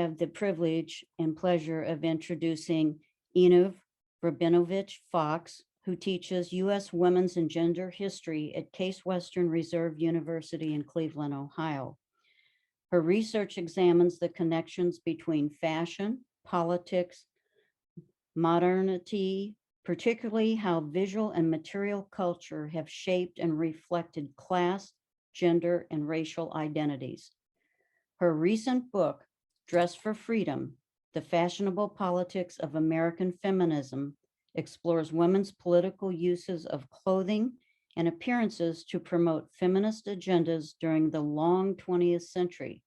have the privilege and pleasure of introducing Ina Rabinovich-Fox, who teaches U.S. Women's and Gender History at Case Western Reserve University in Cleveland, Ohio. Her research examines the connections between fashion, politics, modernity, particularly how visual and material culture have shaped and reflected class, gender, and racial identities. Her recent book, Dress for Freedom, The Fashionable Politics of American Feminism, explores women's political uses of clothing and appearances to promote feminist agendas during the long 20th century.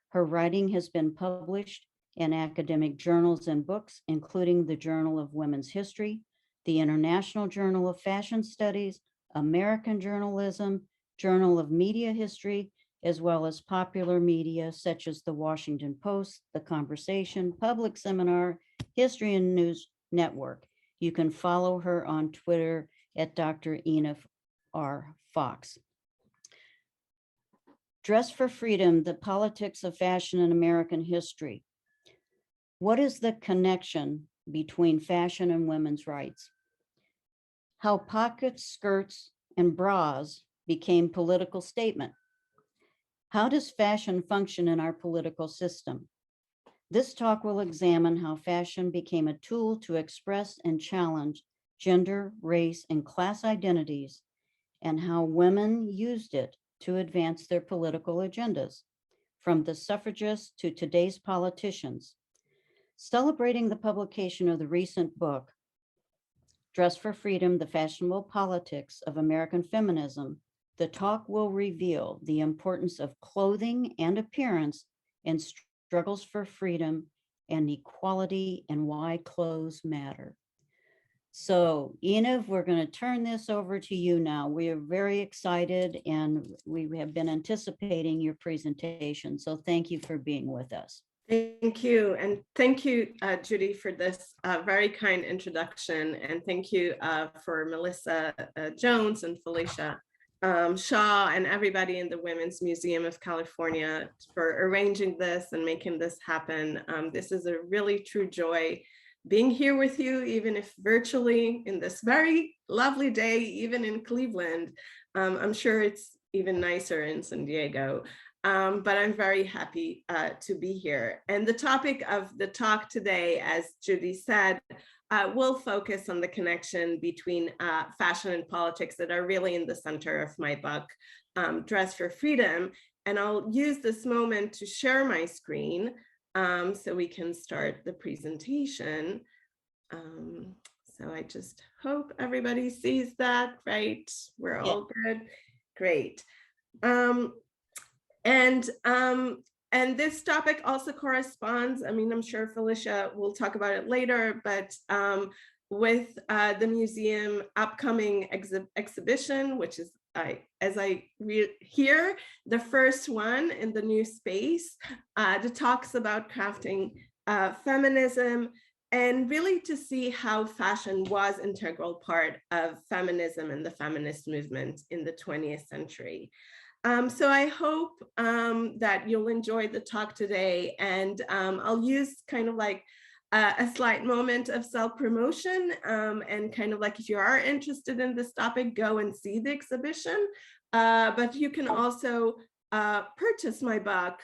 Her writing has been published in academic journals and books, including the Journal of Women's History, the International Journal of Fashion Studies, American Journalism, Journal of Media History, as well as popular media such as the Washington Post, The Conversation, Public Seminar, History and News Network. You can follow her on Twitter at Dr. Ina R. Fox. Dress for Freedom, The Politics of Fashion in American History. What is the connection between fashion and women's rights? How pockets, skirts, and bras became political statement. How does fashion function in our political system? This talk will examine how fashion became a tool to express and challenge gender, race, and class identities, and how women used it to advance their political agendas, from the suffragists to today's politicians. Celebrating the publication of the recent book, Dress for Freedom, The Fashionable Politics of American Feminism, the talk will reveal the importance of clothing and appearance in struggles for freedom and equality and why clothes matter. So, Ina, we're going to turn this over to you now. We are very excited and we have been anticipating your presentation. So thank you for being with us. Thank you. And thank you, Judy, for this very kind introduction. And thank you for Melissa Jones and Felicia Shaw and everybody in the Women's Museum of California for arranging this and making this happen. This is a really true joy being here with you, even if virtually in this very lovely day, even in Cleveland. I'm sure it's even nicer in San Diego. But I'm very happy to be here. And the topic of the talk today, as Judy said, will focus on the connection between fashion and politics that are really in the center of my book, Dress for Freedom. And I'll use this moment to share my screen so we can start the presentation. So I just hope everybody sees that, right? We're all good, great. And this topic also corresponds, I mean, I'm sure Felicia will talk about it later, but with the museum upcoming exhibition, which is, as I hear, the first one in the new space that talks about crafting feminism, and really to see how fashion was an integral part of feminism and the feminist movement in the 20th century. So I hope that you'll enjoy the talk today, and I'll use kind of like a slight moment of self-promotion and kind of like if you are interested in this topic, go and see the exhibition, but you can also purchase my book.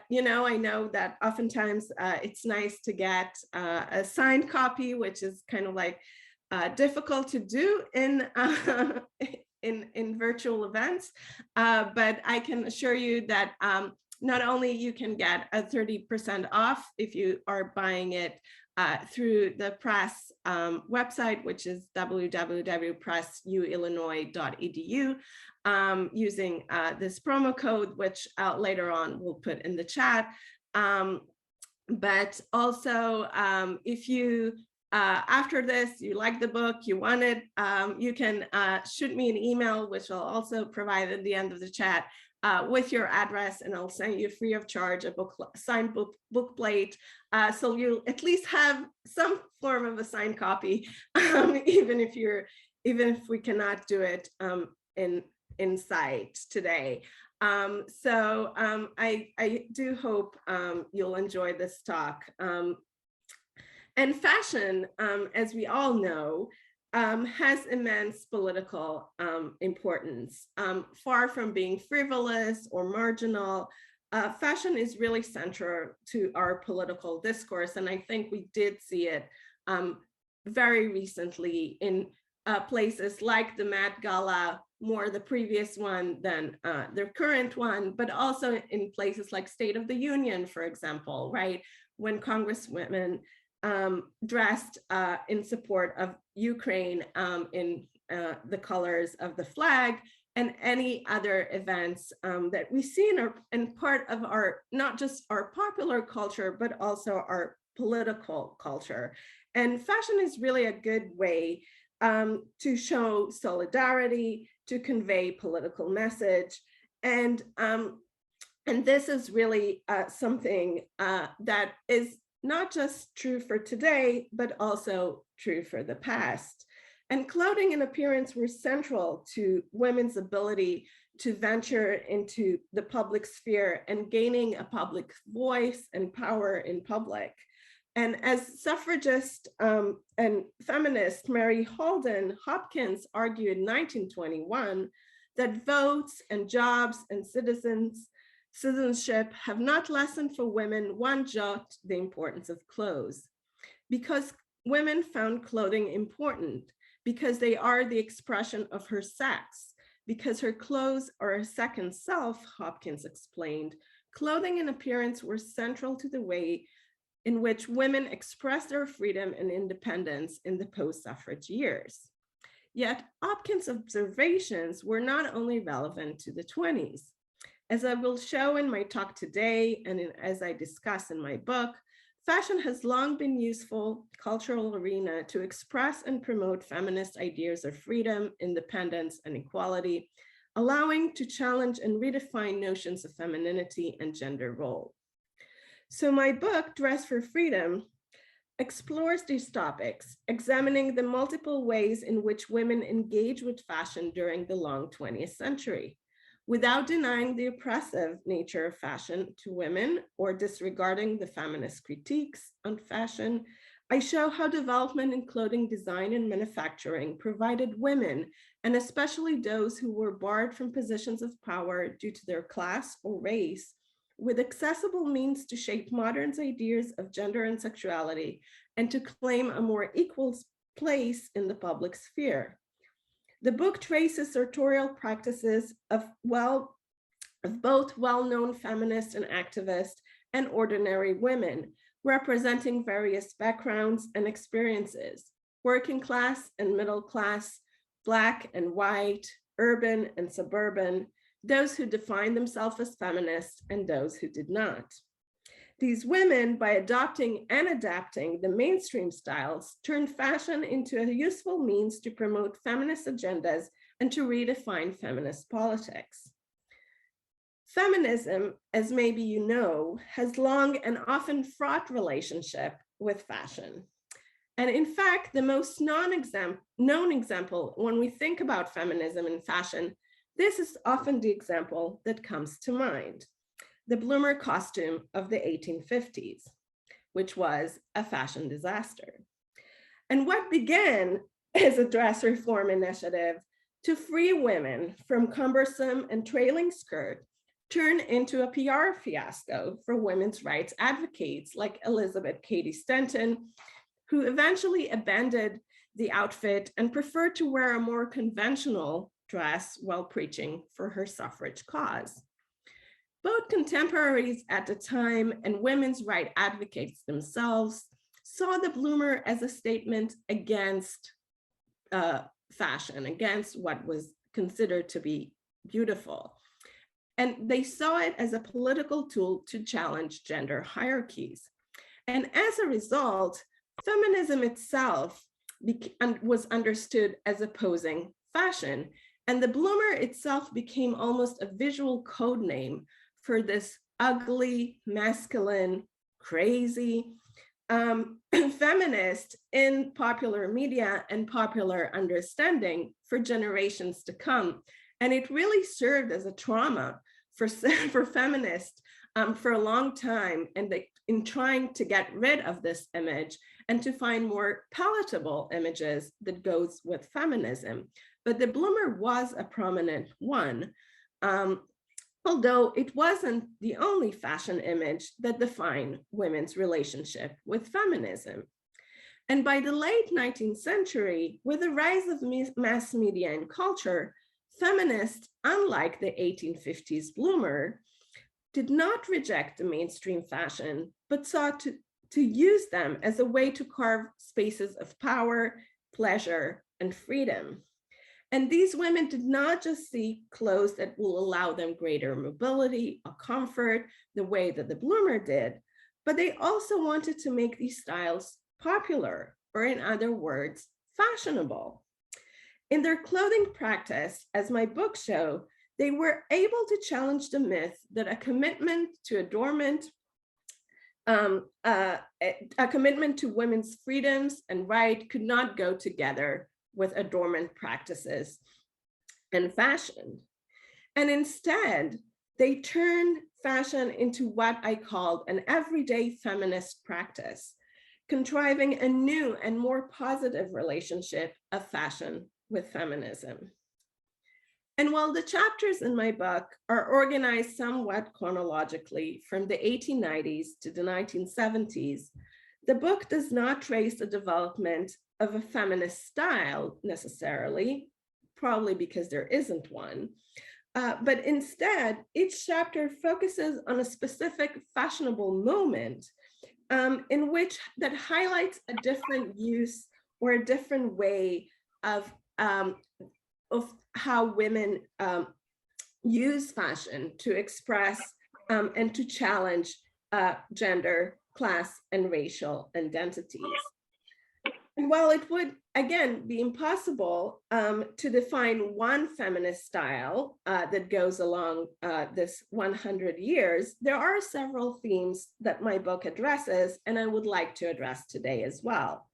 You know, I know that oftentimes it's nice to get a signed copy, which is kind of like difficult to do in virtual events, but I can assure you that not only you can get a 30% off if you are buying it through the press website, which is www.pressuillinois.edu, using this promo code, which later on we'll put in the chat. But also, if you after this, you like the book, you want it, you can shoot me an email, which I'll also provide at the end of the chat, with your address, and I'll send you free of charge a signed book plate, so you'll at least have some form of a signed copy, even if we cannot do it in sight today. I do hope you'll enjoy this talk. And fashion, as we all know, has immense political importance. Far from being frivolous or marginal, fashion is really central to our political discourse. And I think we did see it very recently in places like the Met Gala, more the previous one than the current one, but also in places like State of the Union, for example, right? When congresswomen dressed in support of Ukraine in the colors of the flag, and any other events that we see in part of our, not just our popular culture, but also our political culture. And fashion is really a good way to show solidarity, to convey political message. And this is really something that is not just true for today, but also true for the past. And clothing and appearance were central to women's ability to venture into the public sphere and gaining a public voice and power in public. And as suffragist and feminist Mary Holden Hopkins argued in 1921, that votes and jobs and citizenship have not lessened for women one jot the importance of clothes, because women found clothing important, because they are the expression of her sex, because her clothes are a second self, Hopkins explained. Clothing and appearance were central to the way in which women expressed their freedom and independence in the post-suffrage years. Yet Hopkins' observations were not only relevant to the 20s. As I will show in my talk today, and as I discuss in my book, fashion has long been useful cultural arena to express and promote feminist ideas of freedom, independence, and equality, allowing to challenge and redefine notions of femininity and gender role. So my book, Dress for Freedom, explores these topics, examining the multiple ways in which women engage with fashion during the long 20th century. Without denying the oppressive nature of fashion to women or disregarding the feminist critiques on fashion, I show how development in clothing design and manufacturing provided women, and especially those who were barred from positions of power due to their class or race, with accessible means to shape modern ideas of gender and sexuality, and to claim a more equal place in the public sphere. The book traces sartorial practices of both well-known feminists and activists and ordinary women, representing various backgrounds and experiences, working class and middle class, Black and white, urban and suburban, those who defined themselves as feminists and those who did not. These women, by adopting and adapting the mainstream styles, turned fashion into a useful means to promote feminist agendas and to redefine feminist politics. Feminism, as maybe you know, has long and often fraught relationship with fashion. And in fact, the most known example when we think about feminism and fashion, this is often the example that comes to mind: the bloomer costume of the 1850s, which was a fashion disaster. And what began as a dress reform initiative to free women from cumbersome and trailing skirt turned into a PR fiasco for women's rights advocates like Elizabeth Cady Stanton, who eventually abandoned the outfit and preferred to wear a more conventional dress while preaching for her suffrage cause. Both contemporaries at the time and women's rights advocates themselves saw the bloomer as a statement against fashion, against what was considered to be beautiful. And they saw it as a political tool to challenge gender hierarchies. And as a result, feminism itself was understood as opposing fashion. And the bloomer itself became almost a visual code name for this ugly, masculine, crazy feminist in popular media and popular understanding for generations to come. And it really served as a trauma for feminists for a long time, and in trying to get rid of this image and to find more palatable images that goes with feminism. But the bloomer was a prominent one, although it wasn't the only fashion image that defined women's relationship with feminism. And by the late 19th century, with the rise of mass media and culture, feminists, unlike the 1850s bloomer, did not reject the mainstream fashion, but sought to use them as a way to carve spaces of power, pleasure, and freedom. And these women did not just seek clothes that will allow them greater mobility or comfort, the way that the bloomer did, but they also wanted to make these styles popular, or in other words, fashionable. In their clothing practice, as my book shows, they were able to challenge the myth that a commitment to adornment, a commitment to women's freedoms and right could not go together with adornment practices and fashion. And instead, they turned fashion into what I called an everyday feminist practice, contriving a new and more positive relationship of fashion with feminism. And while the chapters in my book are organized somewhat chronologically from the 1890s to the 1970s, the book does not trace the development of a feminist style necessarily, probably because there isn't one, but instead, each chapter focuses on a specific fashionable moment in which that highlights a different use or a different way of how women use fashion to express and to challenge gender, class, and racial identities. And while it would, again, be impossible to define one feminist style that goes along this 100 years, there are several themes that my book addresses, and I would like to address today as well.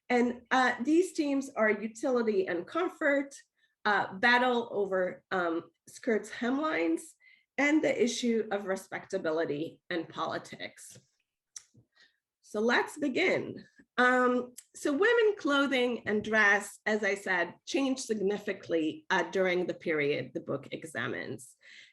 And these themes are utility and comfort, battle over skirts hemlines, and the issue of respectability and politics. So let's begin. So women clothing and dress, as I said, changed significantly during the period the book examines.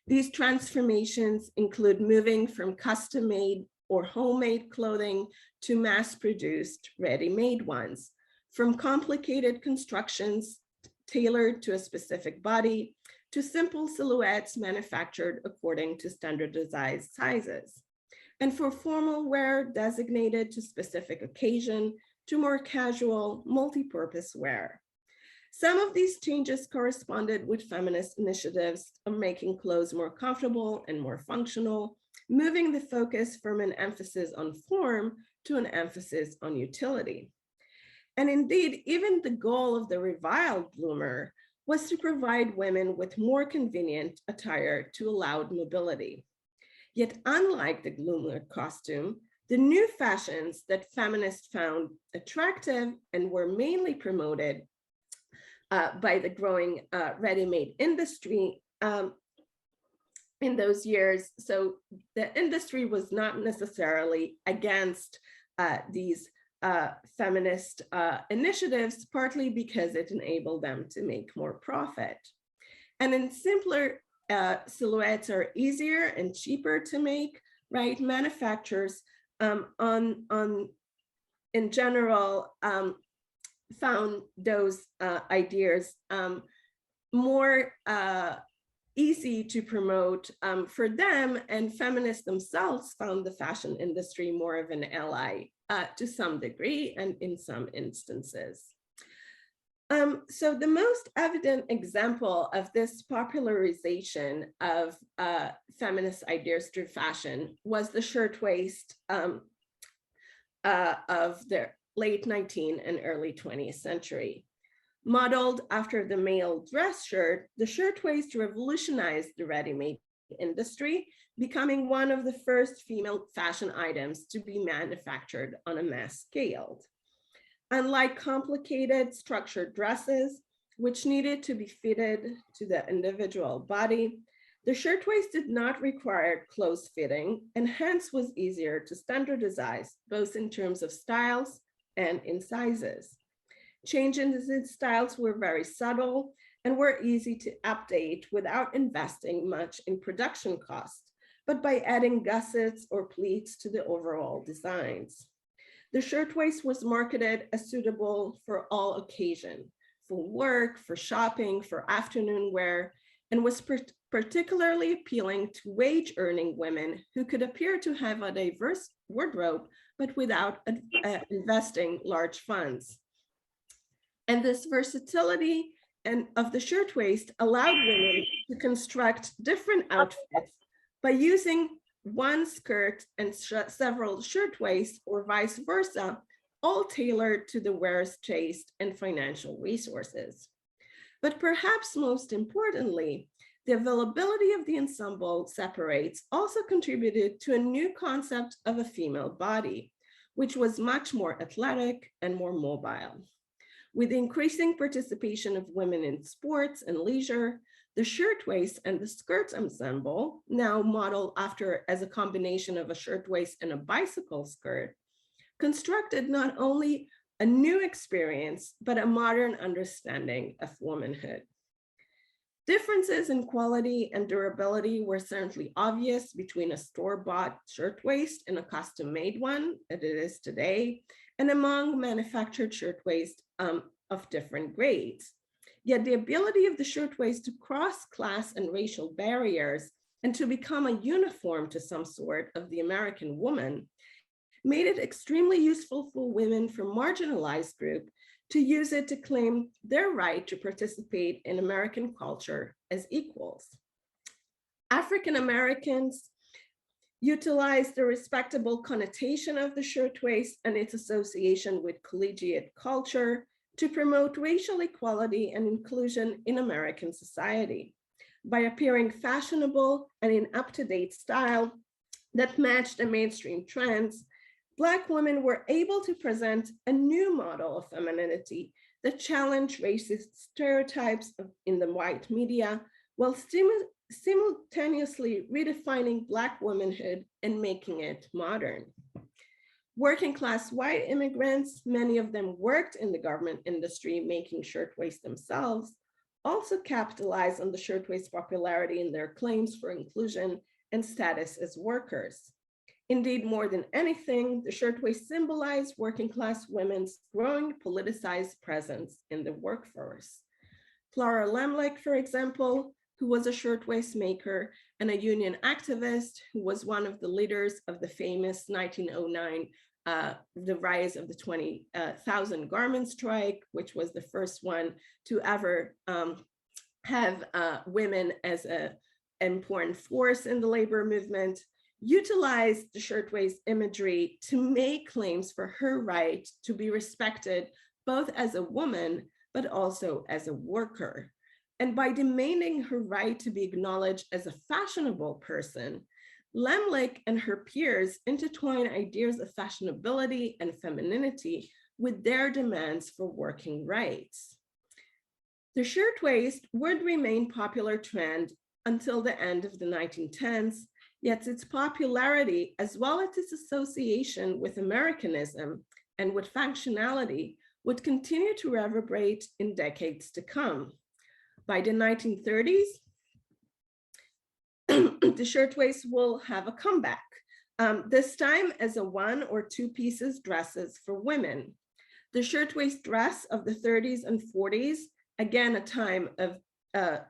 These transformations include moving from custom-made or homemade clothing to mass-produced ready-made ones, from complicated constructions tailored to a specific body to simple silhouettes manufactured according to standardized sizes, and for formal wear designated to specific occasion to more casual, multi-purpose wear. Some of these changes corresponded with feminist initiatives of making clothes more comfortable and more functional, moving the focus from an emphasis on form to an emphasis on utility. And indeed, even the goal of the reviled bloomer was to provide women with more convenient attire to allow mobility. Yet unlike the bloomer costume, the new fashions that feminists found attractive and were mainly promoted by the growing ready-made industry in those years. So the industry was not necessarily against these feminist initiatives, partly because it enabled them to make more profit. And in simpler silhouettes are easier and cheaper to make, right? Manufacturers in general found those ideas more easy to promote for them, and feminists themselves found the fashion industry more of an ally to some degree and in some instances. So the most evident example of this popularization of feminist ideas through fashion was the shirtwaist of the late 19th and early 20th century. Modeled after the male dress shirt, the shirtwaist revolutionized the ready-made industry, becoming one of the first female fashion items to be manufactured on a mass scale. Unlike complicated structured dresses, which needed to be fitted to the individual body, The shirtwaist did not require close fitting and hence was easier to standardize, both in terms of styles and in sizes. Changes in styles were very subtle and were easy to update without investing much in production costs, but by adding gussets or pleats to the overall designs. The shirtwaist was marketed as suitable for all occasions, for work, for shopping, for afternoon wear, and was particularly appealing to wage-earning women who could appear to have a diverse wardrobe, but without investing large funds. And this versatility of the shirtwaist allowed women to construct different outfits by using one skirt and several shirtwaists or vice versa, all tailored to the wearer's taste and financial resources. But perhaps most importantly, the availability of the ensemble separates also contributed to a new concept of a female body, which was much more athletic and more mobile. With the increasing participation of women in sports and leisure, the shirtwaist and the skirt ensemble, now modeled after as a combination of a shirtwaist and a bicycle skirt, constructed not only a new experience, but a modern understanding of womanhood. Differences in quality and durability were certainly obvious between a store-bought shirtwaist and a custom-made one, as it is today, and among manufactured shirtwaists of different grades. Yet the ability of the shirtwaist to cross class and racial barriers and to become a uniform to some sort of the American woman made it extremely useful for women from marginalized groups to use it to claim their right to participate in American culture as equals. African Americans utilized the respectable connotation of the shirtwaist and its association with collegiate culture to promote racial equality and inclusion in American society by appearing fashionable and in up-to-date style that matched the mainstream trends. Black women were able to present a new model of femininity that challenged racist stereotypes in the white media while simultaneously redefining Black womanhood and making it modern. Working class white immigrants, many of them worked in the government industry making shirtwaists themselves, also capitalized on the shirtwaist popularity in their claims for inclusion and status as workers. Indeed, more than anything, the shirtwaist symbolized working class women's growing politicized presence in the workforce. Clara Lemlich, for example, who was a shirtwaist maker and a union activist, who was one of the leaders of the famous 1909, the rise of the 20,000 garment strike, which was the first one to ever have women as an important force in the labor movement, utilized the shirtwaist imagery to make claims for her right to be respected both as a woman, but also as a worker. And by demanding her right to be acknowledged as a fashionable person, Lemlich and her peers intertwine ideas of fashionability and femininity with their demands for working rights. The shirtwaist would remain a popular trend until the end of the 1910s, yet its popularity, as well as its association with Americanism and with functionality, would continue to reverberate in decades to come. By the 1930s, the shirtwaist will have a comeback, this time as a one or two pieces dresses for women. The shirtwaist dress of the 30s and 40s, again a time of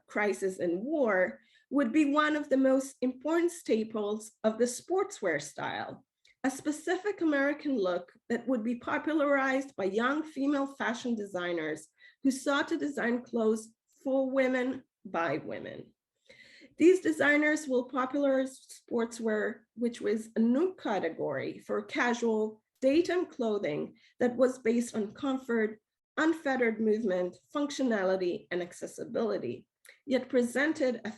crisis and war, would be one of the most important staples of the sportswear style, a specific American look that would be popularized by young female fashion designers who sought to design clothes for women by women. These designers will popularize sportswear, which was a new category for casual daytime clothing that was based on comfort, unfettered movement, functionality, and accessibility, yet presented a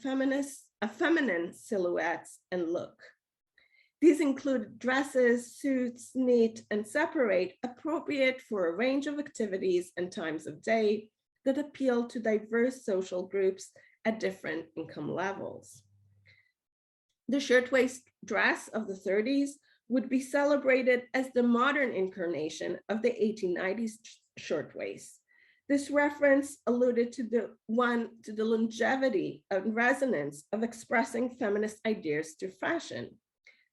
feminine silhouettes and look. These include dresses, suits, neat and separate, appropriate for a range of activities and times of day that appeal to diverse social groups at different income levels. The shirtwaist dress of the 30s would be celebrated as the modern incarnation of the 1890s shirtwaist. This reference alluded to the longevity and resonance of expressing feminist ideas through fashion.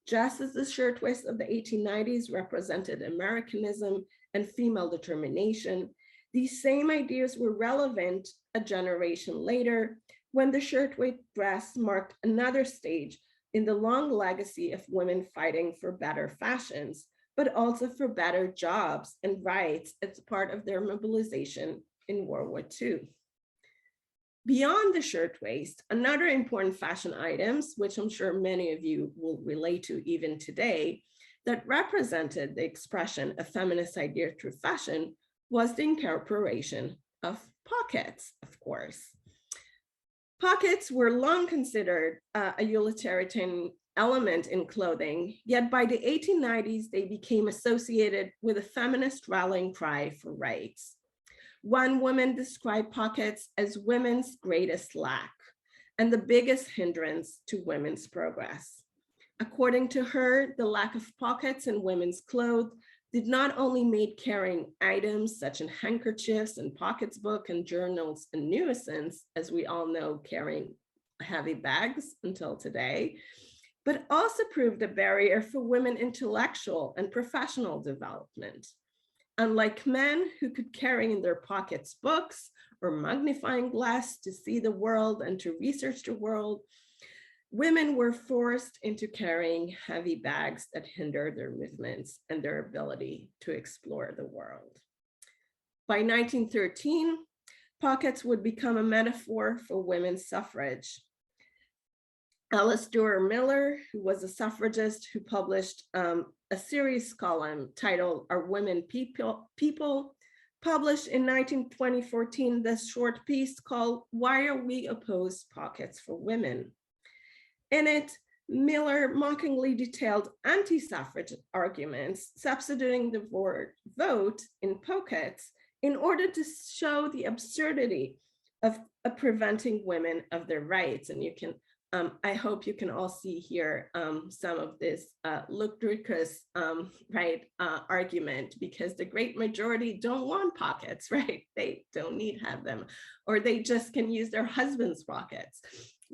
Just as the shirtwaist of the 1890s represented Americanism and female determination, these same ideas were relevant a generation later when the shirtwaist dress marked another stage in the long legacy of women fighting for better fashions, but also for better jobs and rights as part of their mobilization in World War II. Beyond the shirtwaist, another important fashion items, which I'm sure many of you will relate to even today, that represented the expression of feminist idea through fashion was the incorporation of pockets, of course. Pockets were long considered a utilitarian element in clothing, yet by the 1890s, they became associated with a feminist rallying cry for rights. One woman described pockets as women's greatest lack and the biggest hindrance to women's progress. According to her, the lack of pockets in women's clothes did not only make carrying items such as handkerchiefs and pocketbooks and journals a nuisance, as we all know, carrying heavy bags until today, but also proved a barrier for women intellectual and professional development. Unlike men who could carry in their pockets books or magnifying glass to see the world and to research the world, women were forced into carrying heavy bags that hindered their movements and their ability to explore the world. By 1913, pockets would become a metaphor for women's suffrage. Alice Duer Miller, who was a suffragist who published a series column titled Are Women People, published in 2014 this short piece called Why Are We Opposed Pockets for Women? In it, Miller mockingly detailed anti-suffrage arguments substituting the word vote in pockets in order to show the absurdity of preventing women of their rights. And you can, I hope you can all see here some of this ludicrous argument, because the great majority don't want pockets, right? They don't need to have them, or they just can use their husband's pockets.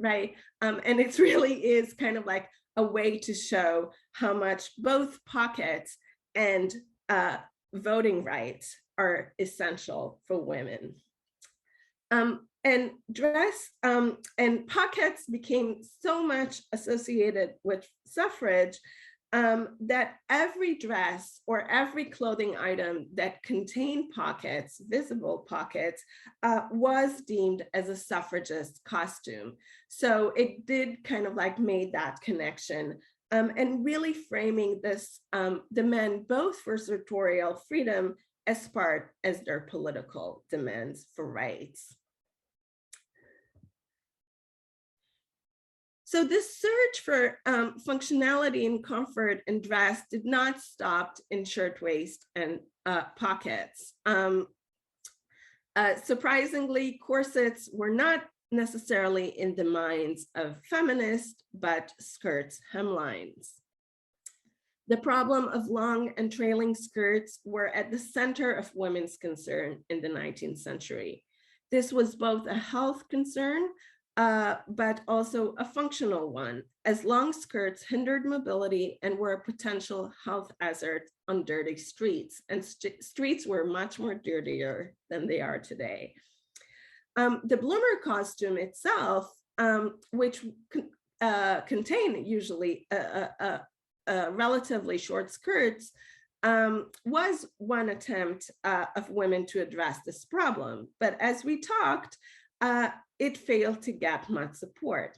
Right. And it really is kind of like a way to show how much both pockets and voting rights are essential for women. And dress and pockets became so much associated with suffrage that every dress or every clothing item that contained pockets, visible pockets, was deemed as a suffragist costume. So it did kind of like made that connection and really framing this demand both for sartorial freedom as part as their political demands for rights. So this search for functionality and comfort in dress did not stop in shirtwaist and pockets. Surprisingly, corsets were not necessarily in the minds of feminists, but skirts, hemlines. The problem of long and trailing skirts were at the center of women's concern in the 19th century. This was both a health concern, but also a functional one, as long skirts hindered mobility and were a potential health hazard on dirty streets. And streets were much more dirtier than they are today. The bloomer costume itself, which contained usually relatively short skirts, was one attempt of women to address this problem. But as we talked, it failed to get much support.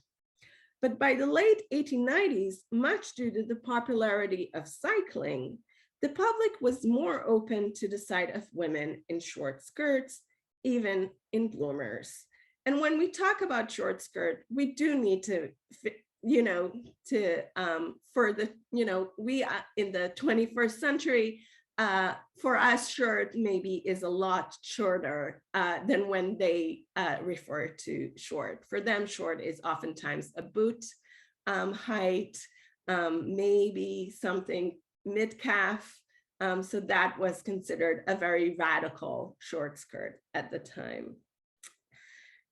But by the late 1890s, much due to the popularity of cycling, the public was more open to the sight of women in short skirts, even in bloomers. And when we talk about short skirt, we do need to, we in the 21st century, for us, short maybe is a lot shorter than when they refer to short. For them, short is oftentimes a boot height, maybe something mid-calf. So that was considered a very radical short skirt at the time.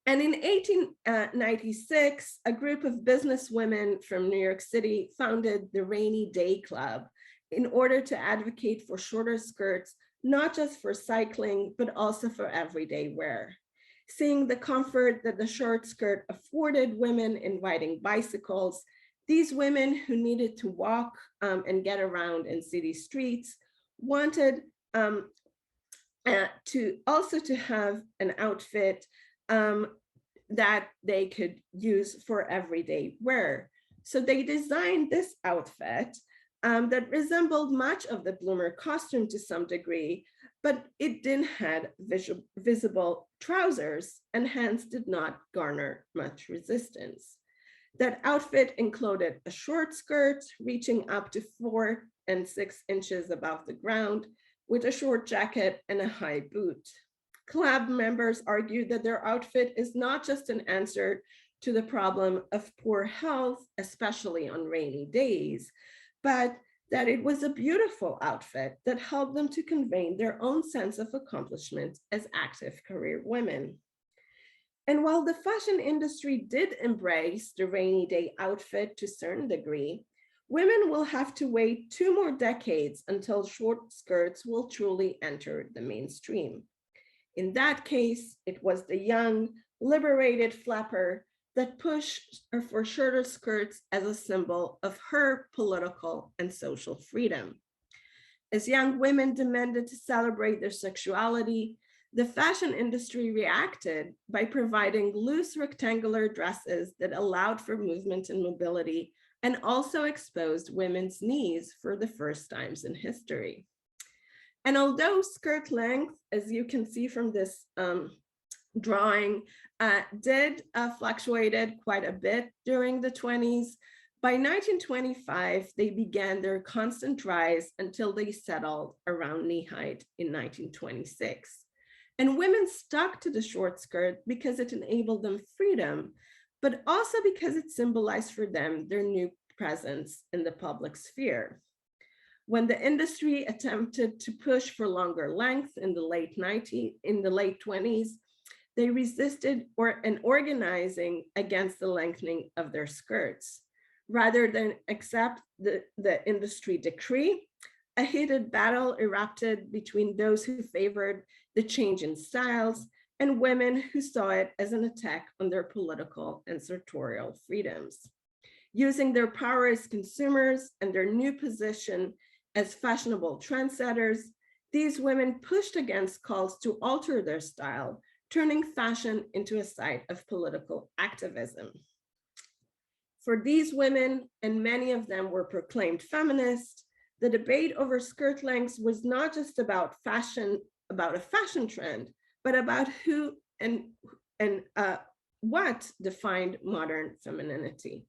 And in 1896, a group of businesswomen from New York City founded the Rainy Day Club in order to advocate for shorter skirts, not just for cycling, but also for everyday wear. Seeing the comfort that the short skirt afforded women in riding bicycles, these women who needed to walk and get around in city streets wanted to also to have an outfit that they could use for everyday wear. So they designed this outfit that resembled much of the bloomer costume to some degree, but it didn't have visible trousers and hence did not garner much resistance. That outfit included a short skirt reaching up to 4 and 6 inches above the ground with a short jacket and a high boot. Club members argued that their outfit is not just an answer to the problem of poor health, especially on rainy days, but that it was a beautiful outfit that helped them to convey their own sense of accomplishment as active career women. And while the fashion industry did embrace the rainy day outfit to a certain degree, women will have to wait 2 more decades until short skirts will truly enter the mainstream. In that case, it was the young, liberated flapper that pushed for shorter skirts as a symbol of her political and social freedom. As young women demanded to celebrate their sexuality, the fashion industry reacted by providing loose rectangular dresses that allowed for movement and mobility and also exposed women's knees for the first times in history. And although skirt length, as you can see from this drawing, did fluctuated quite a bit during the 20s, by 1925, they began their constant rise until they settled around knee height in 1926. And women stuck to the short skirt because it enabled them freedom, but also because it symbolized for them their new presence in the public sphere. When the industry attempted to push for longer length in the late 20s, they resisted organizing against the lengthening of their skirts. Rather than accept the industry decree, a heated battle erupted between those who favored the change in styles and women who saw it as an attack on their political and sartorial freedoms. Using their power as consumers and their new position as fashionable trendsetters, these women pushed against calls to alter their style, turning fashion into a site of political activism. For these women, and many of them were proclaimed feminists, the debate over skirt lengths was not just about fashion, about a fashion trend, but about who and what defined modern femininity.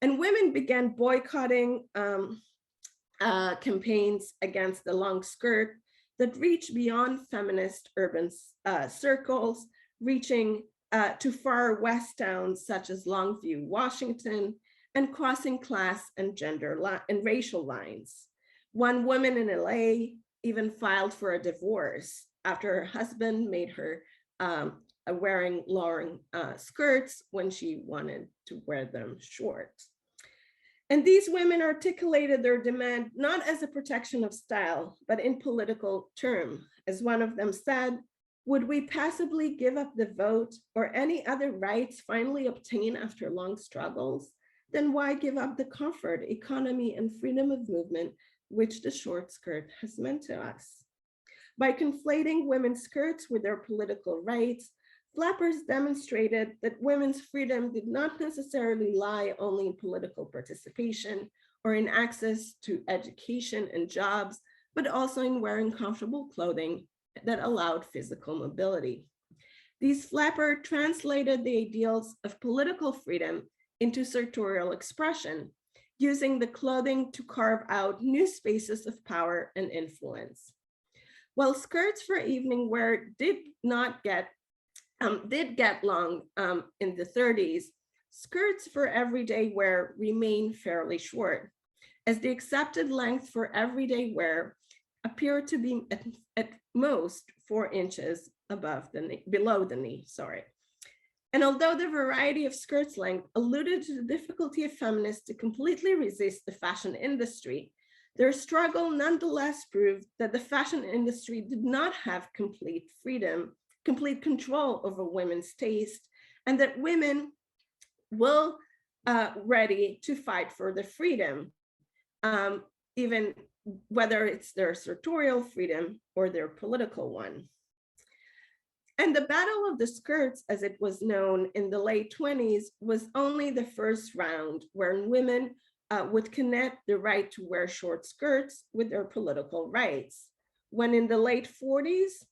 And women began boycotting campaigns against the long skirt that reached beyond feminist urban circles, reaching to far west towns such as Longview, Washington, and crossing class and gender and racial lines. One woman in LA even filed for a divorce after her husband made her wearing long skirts when she wanted to wear them short. And these women articulated their demand not as a protection of style, but in political terms. As one of them said, would we passively give up the vote or any other rights finally obtained after long struggles? Then why give up the comfort, economy, and freedom of movement which the short skirt has meant to us? By conflating women's skirts with their political rights, flappers demonstrated that women's freedom did not necessarily lie only in political participation or in access to education and jobs, but also in wearing comfortable clothing that allowed physical mobility. These flappers translated the ideals of political freedom into sartorial expression, using the clothing to carve out new spaces of power and influence. While skirts for evening wear did get long in the 30s, skirts for everyday wear remain fairly short, as the accepted length for everyday wear appeared to be at most 4 inches below the knee. And although the variety of skirts length alluded to the difficulty of feminists to completely resist the fashion industry, their struggle nonetheless proved that the fashion industry did not have complete freedom, complete control over women's taste, and that women were ready to fight for the freedom, even whether it's their sartorial freedom or their political one. And the Battle of the Skirts, as it was known in the late 20s, was only the first round where women would connect the right to wear short skirts with their political rights. When in the late 40s,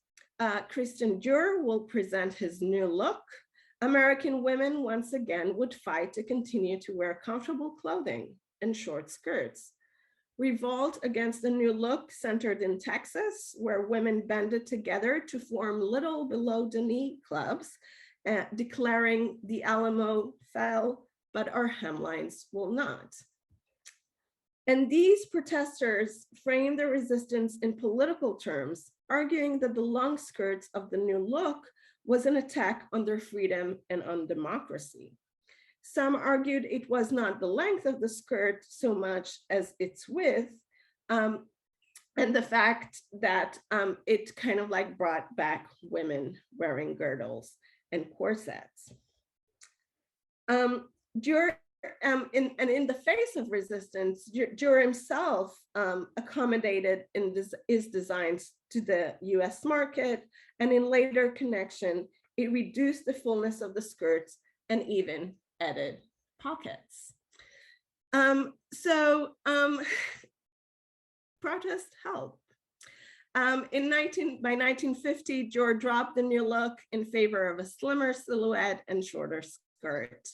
Christian Dior will present his new look, American women once again would fight to continue to wear comfortable clothing and short skirts. Revolt against the new look centered in Texas, where women banded together to form little below the knee clubs, declaring the Alamo fell, but our hemlines will not. And these protesters framed their resistance in political terms, arguing that the long skirts of the new look was an attack on their freedom and on democracy. Some argued it was not the length of the skirt so much as its width, and the fact that it kind of like brought back women wearing girdles and corsets. In the face of resistance, Dior himself accommodated in his designs to the US market, and in later connection, it reduced the fullness of the skirts and even added pockets. Protest helped. By 1950, Dior dropped the new look in favor of a slimmer silhouette and shorter skirt.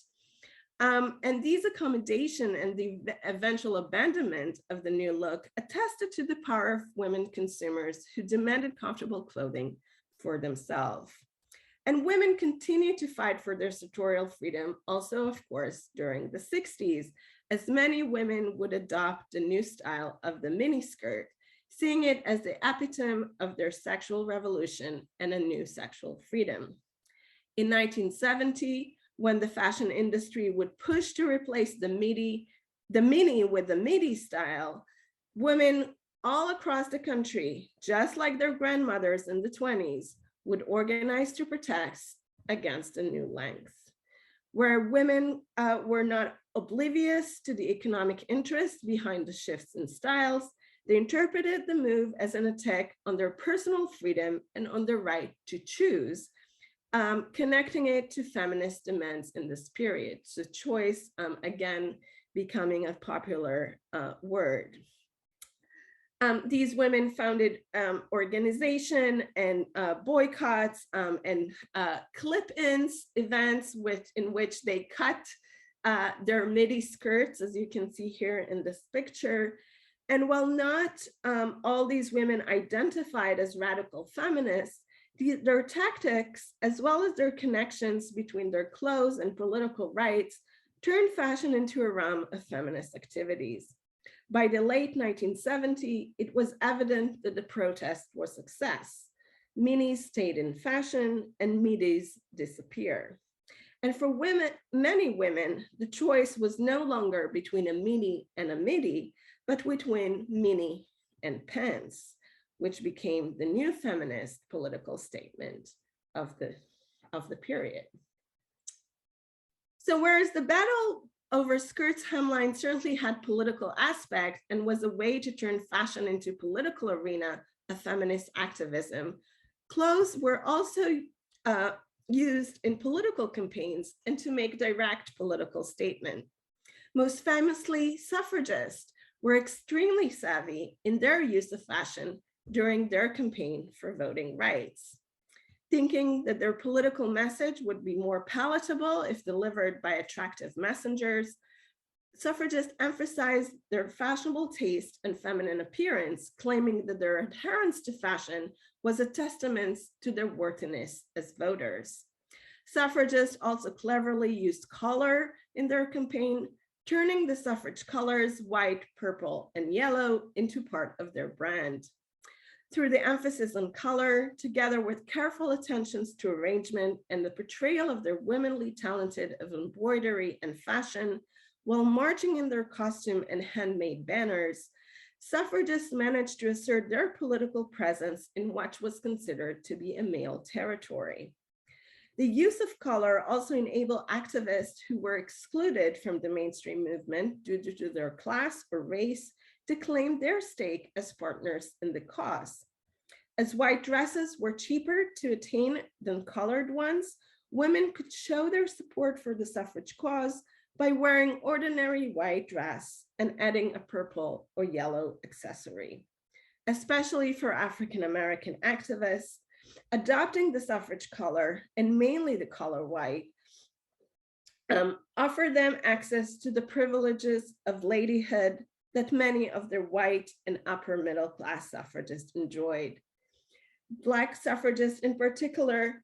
And these accommodation and the eventual abandonment of the new look attested to the power of women consumers who demanded comfortable clothing for themselves. And women continued to fight for their sartorial freedom also, of course, during the 60s, as many women would adopt the new style of the miniskirt, seeing it as the epitome of their sexual revolution and a new sexual freedom. In 1970, when the fashion industry would push to replace the mini with the midi style, women all across the country, just like their grandmothers in the 20s, would organize to protest against a new length, where women were not oblivious to the economic interest behind the shifts in styles. They interpreted the move as an attack on their personal freedom and on their right to choose, connecting it to feminist demands in this period. So choice, again, becoming a popular word. These women founded organization and boycotts and clip-ins events in which they cut their midi skirts, as you can see here in this picture. And while not all these women identified as radical feminists, their tactics, as well as their connections between their clothes and political rights, turned fashion into a realm of feminist activities. By the late 1970s, it was evident that the protest was a success. Minis stayed in fashion and midis disappeared. And for women, many women, the choice was no longer between a mini and a midi, but between mini and pants, which became the new feminist political statement of the period. So whereas the battle over skirts hemline certainly had political aspects and was a way to turn fashion into political arena of feminist activism, clothes were also used in political campaigns and to make direct political statement. Most famously, suffragists were extremely savvy in their use of fashion during their campaign for voting rights. Thinking that their political message would be more palatable if delivered by attractive messengers, suffragists emphasized their fashionable taste and feminine appearance, claiming that their adherence to fashion was a testament to their worthiness as voters. Suffragists also cleverly used color in their campaign, turning the suffrage colors white, purple, and yellow into part of their brand. Through the emphasis on color, together with careful attentions to arrangement and the portrayal of their womanly talented of embroidery and fashion, while marching in their costume and handmade banners, suffragists managed to assert their political presence in what was considered to be a male territory. The use of color also enabled activists who were excluded from the mainstream movement due to their class or race to claim their stake as partners in the cause. As white dresses were cheaper to attain than colored ones, women could show their support for the suffrage cause by wearing ordinary white dress and adding a purple or yellow accessory. Especially for African-American activists, adopting the suffrage color, and mainly the color white, offered them access to the privileges of ladyhood that many of their white and upper middle class suffragists enjoyed. Black suffragists in particular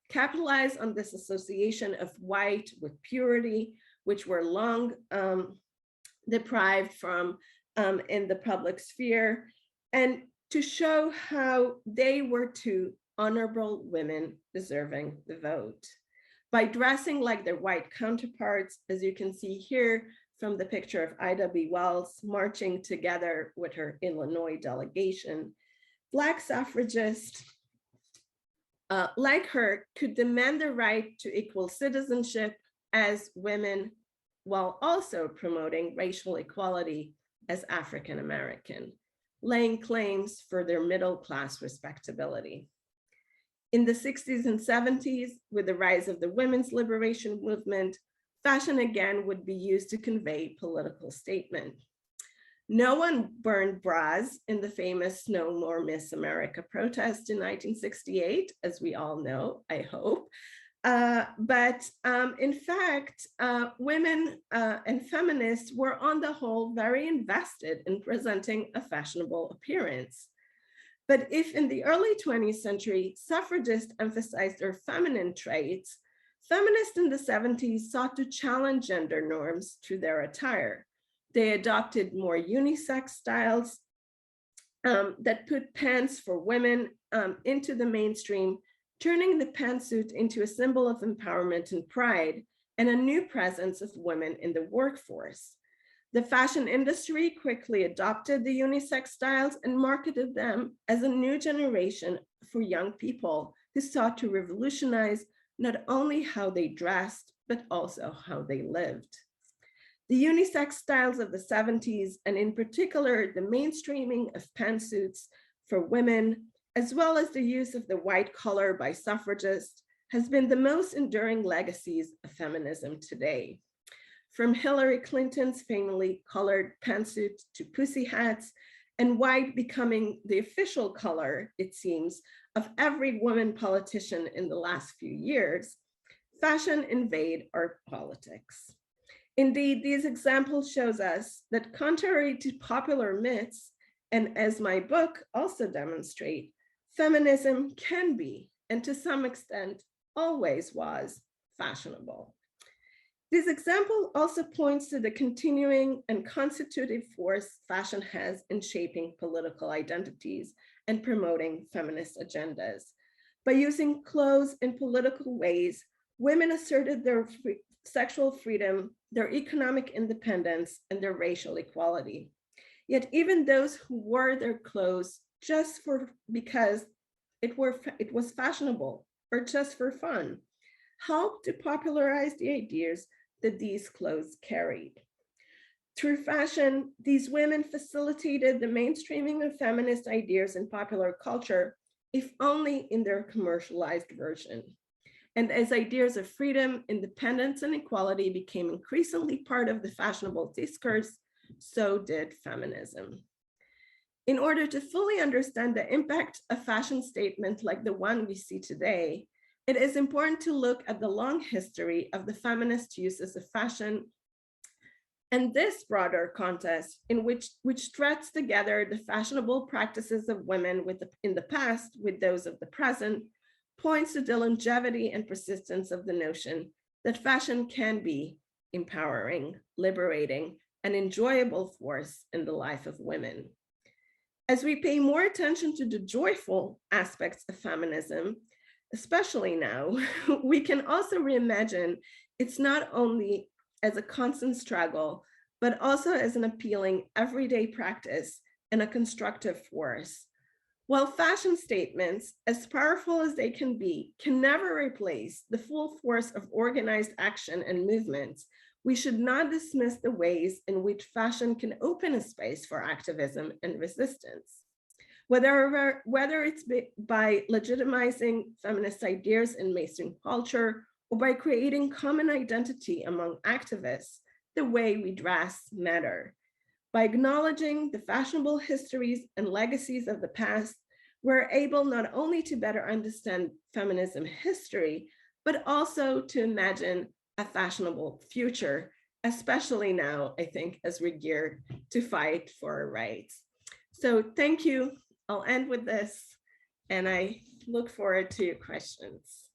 capitalized on this association of white with purity, which were long deprived from in the public sphere, and to show how they were two honorable women deserving the vote. By dressing like their white counterparts, as you can see here from the picture of Ida B. Wells marching together with her Illinois delegation, Black suffragists like her could demand the right to equal citizenship as women while also promoting racial equality as African American, laying claims for their middle class respectability. In the 60s and 70s, with the rise of the women's liberation movement, fashion again would be used to convey political statement. No one burned bras in the famous No More Miss America protest in 1968, as we all know, I hope. But in fact, women and feminists were on the whole very invested in presenting a fashionable appearance. But if in the early 20th century, suffragists emphasized their feminine traits, feminists in the 70s sought to challenge gender norms through their attire. They adopted more unisex styles that put pants for women into the mainstream, turning the pantsuit into a symbol of empowerment and pride, and a new presence of women in the workforce. The fashion industry quickly adopted the unisex styles and marketed them as a new generation for young people who sought to revolutionize not only how they dressed, but also how they lived. The unisex styles of the 70s, and in particular, the mainstreaming of pantsuits for women, as well as the use of the white collar by suffragists, has been the most enduring legacies of feminism today. From Hillary Clinton's famously colored pantsuit to pussy hats, and white becoming the official color, it seems, of every woman politician in the last few years, fashion invade our politics. Indeed, these examples shows us that contrary to popular myths, and as my book also demonstrates, feminism can be, and to some extent always was, fashionable. This example also points to the continuing and constitutive force fashion has in shaping political identities and promoting feminist agendas. By using clothes in political ways, women asserted their sexual freedom, their economic independence, and their racial equality. Yet even those who wore their clothes just because it was fashionable or just for fun helped to popularize the ideas that these clothes carried. Through fashion, these women facilitated the mainstreaming of feminist ideas in popular culture, if only in their commercialized version. And as ideas of freedom, independence, and equality became increasingly part of the fashionable discourse, so did feminism. In order to fully understand the impact of fashion statement like the one we see today, it is important to look at the long history of the feminist uses of fashion and this broader context in which threads together the fashionable practices of women in the past with those of the present, points to the longevity and persistence of the notion that fashion can be empowering, liberating, and enjoyable force in the life of women. As we pay more attention to the joyful aspects of feminism, especially now, we can also reimagine it's not only as a constant struggle, but also as an appealing everyday practice and a constructive force. While fashion statements, as powerful as they can be, can never replace the full force of organized action and movements, we should not dismiss the ways in which fashion can open a space for activism and resistance. Whether it's by legitimizing feminist ideas in mainstream culture or by creating common identity among activists, the way we dress matter. By acknowledging the fashionable histories and legacies of the past, we're able not only to better understand feminism history, but also to imagine a fashionable future, especially now, I think, as we're geared to fight for our rights. So thank you. I'll end with this, and I look forward to your questions.